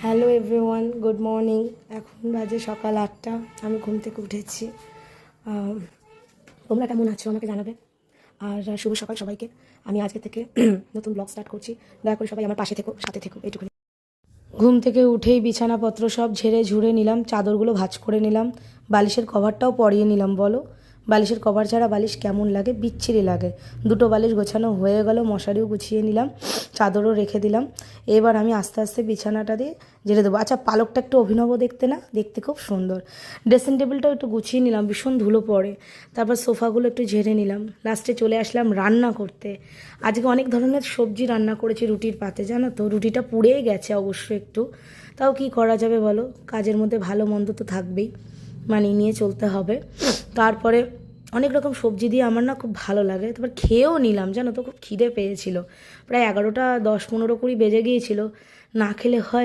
Hello everyone, good morning. এখন বাজে সকাল 8টা। আমি ঘুম থেকে উঠেছি। তোমরা কেমন আছো আমাকে জানাবে। আর শুভ সকাল সবাইকে। আমি আজকে থেকে নতুন ব্লগ স্টার্ট করছি। দয়া করে সবাই আমার পাশে থেকো, সাথে থেকো, এইটুকুনি। ঘুম থেকে উঠেই বিছানাপত্র সব ঝেড়ে ঝুড়ে নিলাম, চাদরগুলো ভাঁজ করে নিলাম, বালিশের কভারটাও পরিয়ে নিলাম। বলো, বালিশের কভার ছাড়া বালিশ কেমন লাগে? বিচ্ছিরি লাগে। দুটো বালিশ গোছানো হয়ে গেল, মশারিও গুছিয়ে নিলাম, চাদরও রেখে দিলাম। এবার আমি আস্তে আস্তে বিছানাটা দিয়ে ঝেড়ে দেবো। আচ্ছা, পালকটা একটু অভিনব দেখতে না? দেখতে খুব সুন্দর। ড্রেসিং টেবিলটাও একটু গুছিয়ে নিলাম, ভীষণ ধুলো পড়ে। তারপর সোফাগুলো একটু ঝেড়ে নিলাম। লাস্টে চলে আসলাম রান্না করতে। আজকে অনেক ধরনের সবজি রান্না করেছি রুটির পাতে, জানো তো। রুটিটা পুড়েই গেছে অবশ্য একটু, তাও কি করা যাবে বলো, কাজের মধ্যে ভালো মন্দ তো থাকবেই, মানিয়ে নিয়ে চলতে হবে। তারপরে অনেক রকম সবজি দিয়ে আমার না খুব ভালো লাগে। তারপর খেয়েও নিলাম, জানো তো, খুব খিদে পেয়েছিল। প্রায় 11টা 10 15 20 বেজে গিয়েছিল। না খেলে হয়?